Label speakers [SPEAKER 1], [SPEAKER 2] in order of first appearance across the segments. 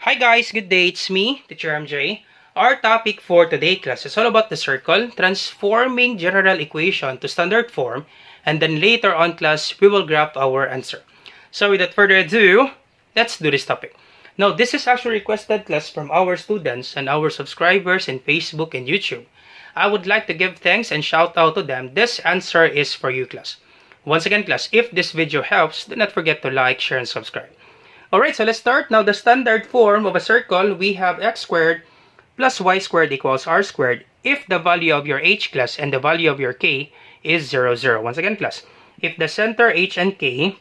[SPEAKER 1] Hi guys, good day. It's me, Teacher MJ. Our topic for today class is all about the circle, transforming general equation to standard form, and then later on class, we will graph our answer. So without further ado, let's do this topic. Now, this is actually requested class from our students and our subscribers in Facebook and YouTube. I would like to give thanks and shout out to them. This answer is for you class. Once again class, if this video helps, do not forget to like, share, and subscribe. Alright, so let's start. Now, the standard form of a circle, we have x squared plus y squared equals r squared if the value of your h class and the value of your k is 0, 0. Once again, class, if the center h and k,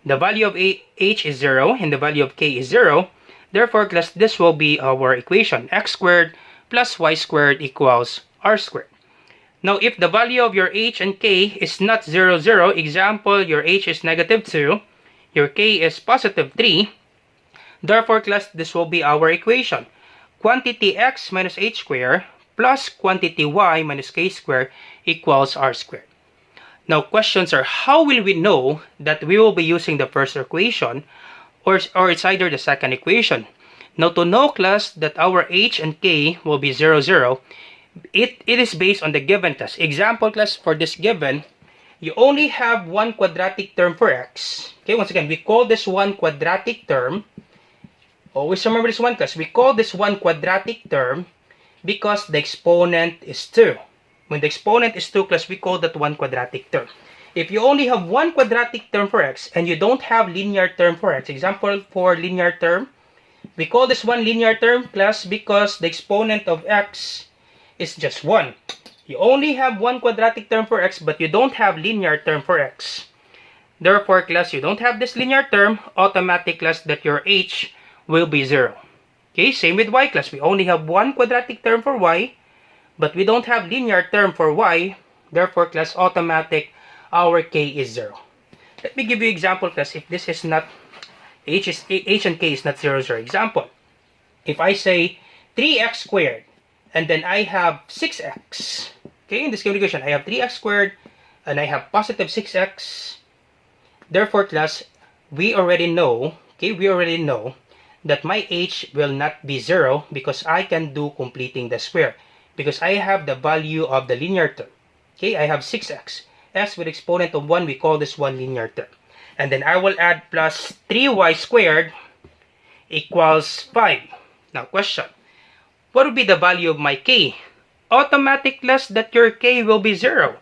[SPEAKER 1] the value of h is 0 and the value of k is 0, therefore, class, this will be our equation. X squared plus y squared equals r squared. Now, if the value of your h and k is not 0, 0, example, your h is negative 2, your k is positive 3. Therefore, class, this will be our equation. Quantity x minus h squared plus quantity y minus k squared equals r squared. Now, questions are, how will we know that we will be using the first equation or it's either the second equation? Now, to know, class, that our h and k will be 0, 0, it is based on the given test. Example, class, for this given, you only have one quadratic term for x. Okay, once again, we call this one quadratic term. Always remember this one, class. We call this one quadratic term because the exponent is 2. When the exponent is 2, class, we call that one quadratic term. If you only have one quadratic term for x and you don't have linear term for x, example for linear term, we call this one linear term, class, because the exponent of x is just 1. You only have one quadratic term for x, but you don't have linear term for x. Therefore, class, you don't have this linear term, automatic, class, that your h will be 0. Okay, same with y, class. We only have one quadratic term for y, but we don't have linear term for y. Therefore, class, automatic, our k is 0. Let me give you example, class, if this is not, h and k is not 0, 0. Example, if I say 3x squared, and then I have 6x. Okay, in this given equation, I have 3x squared, and I have positive 6x. Therefore, class, we already know that my h will not be 0 because I can do completing the square. Because I have the value of the linear term. Okay, I have 6x. X with exponent of 1, we call this one linear term. And then I will add plus 3y squared equals 5. Now, question. What would be the value of my k? Automatic, class, that your k will be 0.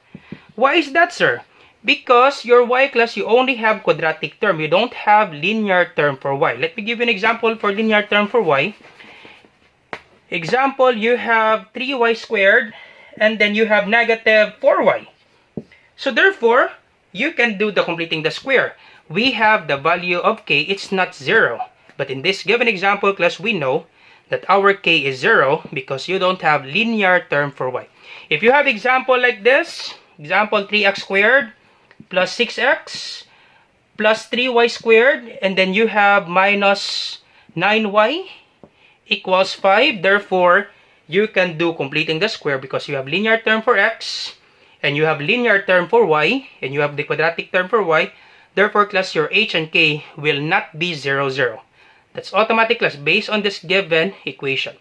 [SPEAKER 1] Why is that, sir? Because your y, class, you only have quadratic term. You don't have linear term for y. Let me give you an example for linear term for y. Example, you have 3y squared and then you have negative 4y. So therefore, you can do the completing the square. We have the value of k, it's not 0. But in this given example, class, we know that our k is 0 because you don't have linear term for y. If you have example like this, example 3x squared plus 6x plus 3y squared, and then you have minus 9y equals 5. Therefore, you can do completing the square because you have linear term for x, and you have linear term for y, and you have the quadratic term for y. Therefore, class, your h and k will not be 0, 0. That's automatic, class, based on this given equation.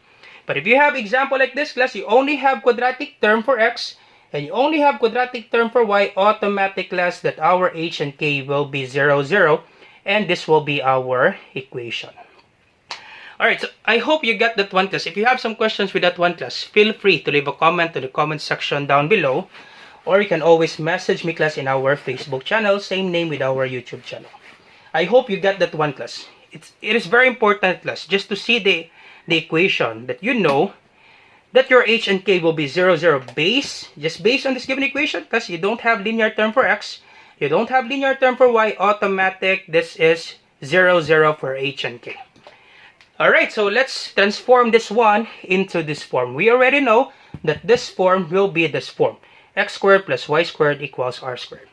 [SPEAKER 1] But if you have example like this, class, you only have quadratic term for x and you only have quadratic term for y, automatic, class, that our h and k will be 0, 0, and this will be our equation. Alright, so I hope you got that one, class. If you have some questions with that one, class, feel free to leave a comment in the comment section down below, or you can always message me, class, in our Facebook channel, same name with our YouTube channel. I hope you got that one, class. It is very important, class, just to see the equation that you know that your h and k will be 0, 0 just based on this given equation, because you don't have linear term for x, you don't have linear term for y, automatic, this is 0, 0 for h and k. Alright, so let's transform this one into this form. We already know that this form will be this form. X squared plus y squared equals r squared.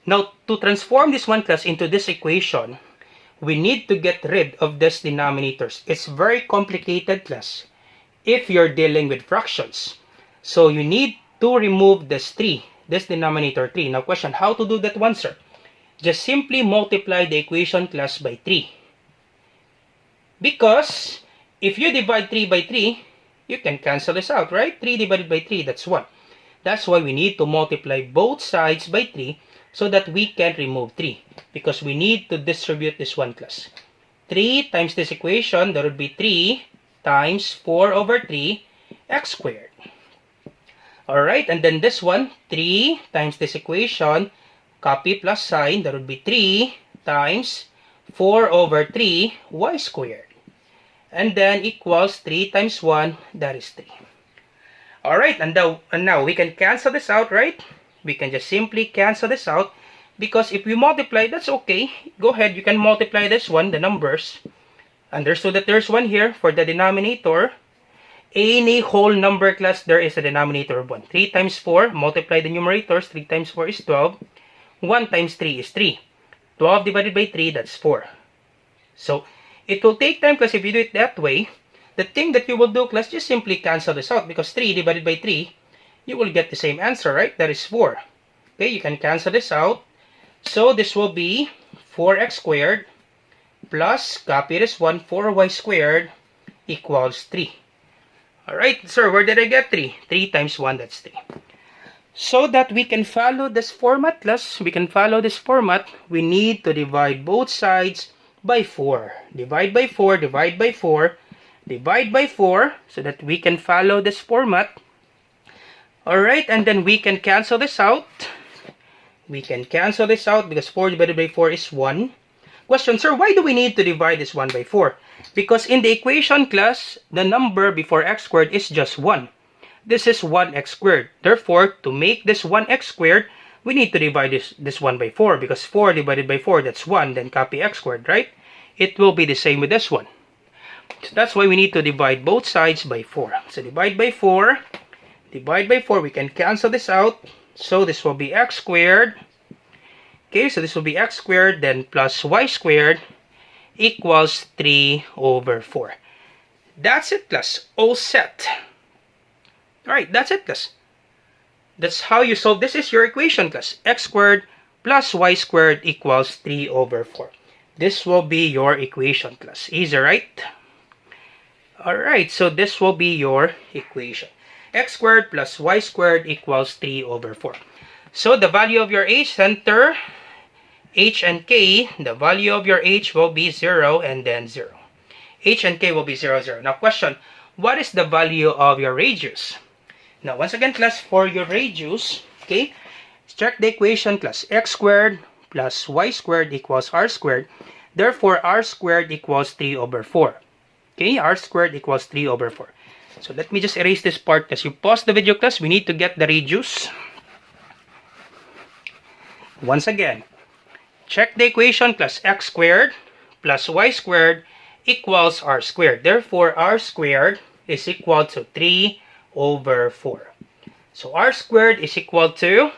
[SPEAKER 1] Now, to transform this one, class, into this equation, we need to get rid of these denominators. It's very complicated, class, if you're dealing with fractions. So you need to remove this 3, this denominator 3. Now question, how to do that one, sir? Just simply multiply the equation, class, by 3. Because if you divide 3 by 3, you can cancel this out, right? 3 divided by 3, that's 1. That's why we need to multiply both sides by 3 so that we can remove 3. Because we need to distribute this one class. 3 times this equation, that would be 3 times 4 over 3 x squared. Alright, and then this one, 3 times this equation, copy plus sign, that would be 3 times 4 over 3 y squared. And then equals 3 times 1, that is 3. Alright, and now we can cancel this out, right? We can just simply cancel this out. Because if we multiply, that's okay. Go ahead, you can multiply this one, the numbers. Understood that there's one here for the denominator. Any whole number class, there is a denominator of 1. 3 times 4, multiply the numerators. 3 times 4 is 12. 1 times 3 is 3. 12 divided by 3, that's 4. So, it will take time, class, if you do it that way. The thing that you will do, class, just simply cancel this out. Because 3 divided by 3, you will get the same answer, right? That is 4. Okay, you can cancel this out. So, this will be 4x squared plus, copy this one, 4y squared equals 3. Alright, sir, where did I get 3? 3 times 1, that's 3. So that we can follow this format, class, we need to divide both sides by 4. Divide by 4, divide by 4, divide by 4, so that we can follow this format. Alright, and then we can cancel this out. We can cancel this out because 4 divided by 4 is 1. Question, sir, why do we need to divide this 1 by 4? Because in the equation, class, the number before x squared is just 1. This is 1x squared. Therefore, to make this 1x squared, we need to divide this 1 by 4. Because 4 divided by 4, that's 1. Then copy x squared, right? It will be the same with this one. So that's why we need to divide both sides by 4. So divide by 4. Divide by 4. We can cancel this out. So this will be x squared. Okay, so this will be x squared, then plus y squared equals 3 over 4. That's it, class. All set. Alright, that's it, class. That's how you solve. This is your equation, class. X squared plus y squared equals 3 over 4. This will be your equation, class. Easy, right? Alright, so this will be your equation. X squared plus y squared equals 3 over 4. So the value of your h, center, h and k, the value of your h will be 0 and then 0. H and k will be 0, 0. Now question, what is the value of your radius? Now once again, class, for your radius, okay, check the equation, class. X squared plus y squared equals r squared. Therefore, r squared equals 3 over 4. Okay, r squared equals 3 over 4. So let me just erase this part. As you pause the video, class, we need to get the radius. Once again, check the equation, class. X squared plus y squared equals r squared. Therefore, r squared is equal to 3 over 4. So r squared is equal to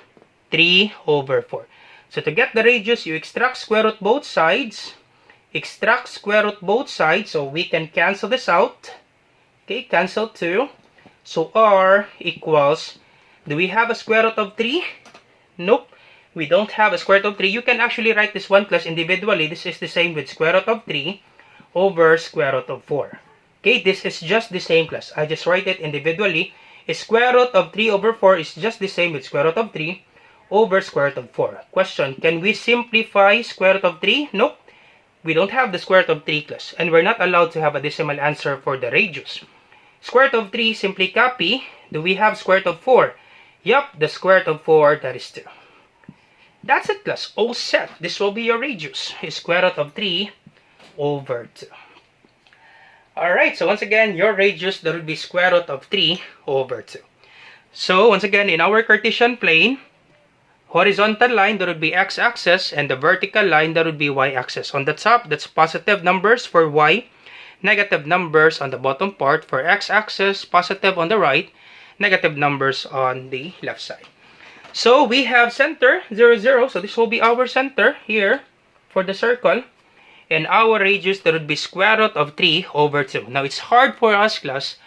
[SPEAKER 1] 3 over 4. So to get the radius, you extract square root both sides. Extract square root both sides, so we can cancel this out. Okay, cancel 2. So r equals, do we have a square root of 3? Nope, we don't have a square root of 3. You can actually write this one, class, individually. This is the same with square root of 3 over square root of 4. Okay, this is just the same, class. I just write it individually. A square root of 3 over 4 is just the same with square root of 3 over square root of 4. Question, can we simplify square root of 3? Nope. We don't have the square root of 3, class. And we're not allowed to have a decimal answer for the radius. Square root of 3, simply copy. Do we have square root of 4? Yup, the square root of 4, that is 2. That's it, class. All set. This will be your radius. Square root of 3 over 2. Alright, so once again, your radius, that would be square root of 3 over 2. So, once again, in our Cartesian plane, horizontal line, that would be x-axis, and the vertical line, that would be y-axis. On the top, that's positive numbers for y, negative numbers on the bottom part. For x-axis, positive on the right, negative numbers on the left side. So, we have center, 0, 0. So, this will be our center here for the circle. And our radius, that would be square root of 3 over 2. Now, it's hard for us, class,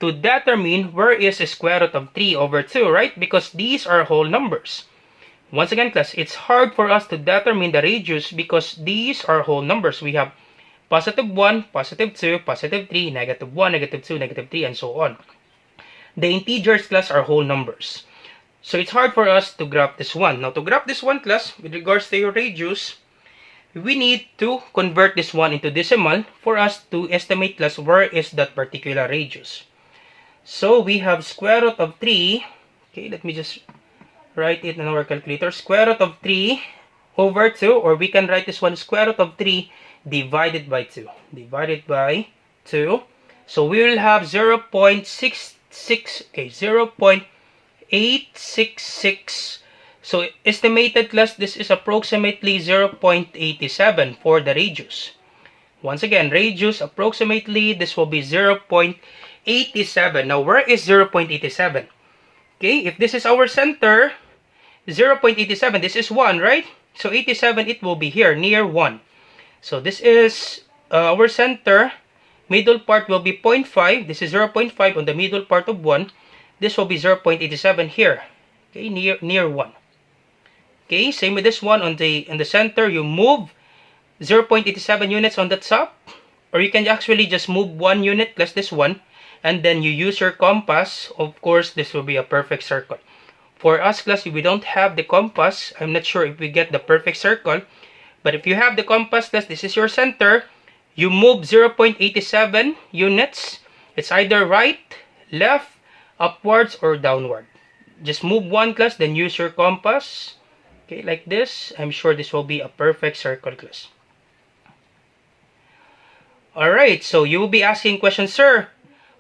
[SPEAKER 1] to determine where is the square root of 3 over 2, right? Because these are whole numbers. Once again, class, it's hard for us to determine the radius because these are whole numbers. We have positive 1, positive 2, positive 3, negative 1, negative 2, negative 3, and so on. The integers class are whole numbers. So it's hard for us to graph this one. Now to graph this one class, with regards to your radius, we need to convert this one into decimal for us to estimate class where is that particular radius. So we have square root of 3. Okay, let me just write it in our calculator. Square root of 3 over 2, or we can write this one square root of 3 divided by 2. Divided by 2. So we will have 0.66, okay, 0.866. So estimated class, this is approximately 0.87 for the radius. Once again, radius approximately, this will be 0.87. Now, where is 0.87? Okay, if this is our center, 0.87, this is 1, right? So 87, it will be here, near 1. So this is our center. Middle part will be 0.5. This is 0.5 on the middle part of 1. This will be 0.87 here. Okay, near 1. Okay, same with this one. On the center, you move 0.87 units on the top. Or you can actually just move 1 unit plus this one. And then you use your compass. Of course, this will be a perfect circle. For us class, if we don't have the compass, I'm not sure if we get the perfect circle. But if you have the compass class, this is your center. You move 0.87 units. It's either right, left, upwards, or downward. Just move 1 class, then use your compass. Okay, like this. I'm sure this will be a perfect circle class. Alright, so you will be asking questions, sir,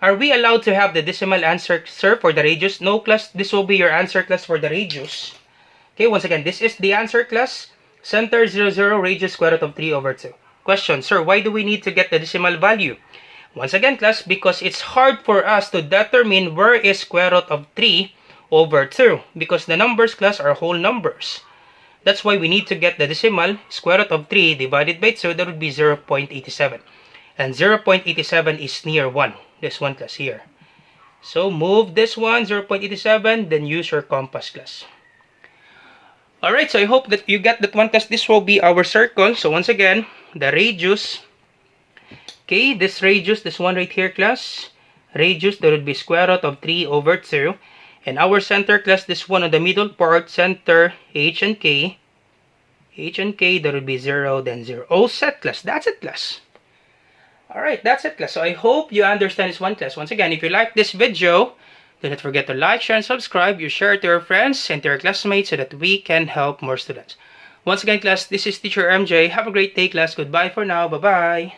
[SPEAKER 1] are we allowed to have the decimal answer, sir, for the radius? No class, this will be your answer class for the radius. Okay, once again, this is the answer class. Center 0, 0, radius square root of 3 over 2. Question, sir, why do we need to get the decimal value? Once again, class, because it's hard for us to determine where is square root of 3 over 2. Because the numbers, class, are whole numbers. That's why we need to get the decimal. Square root of 3 divided by 2, that would be 0.87. And 0.87 is near 1. This one, class, here. So move this one, 0.87, then use your compass, class. Alright, so I hope that you get that one, class. This will be our circle. So once again, the radius. Okay, this radius, this one right here, class. Radius, that would be square root of 3 over 2. And our center, class, this one on the middle part, center, H and K. H and K, that would be 0, then 0. All set, class. That's it, class. Alright, that's it, class. So I hope you understand this one, class. Once again, if you like this video, do not forget to like, share, and subscribe. You share it to your friends and to your classmates so that we can help more students. Once again, class, this is Teacher MJ. Have a great day, class. Goodbye for now. Bye-bye.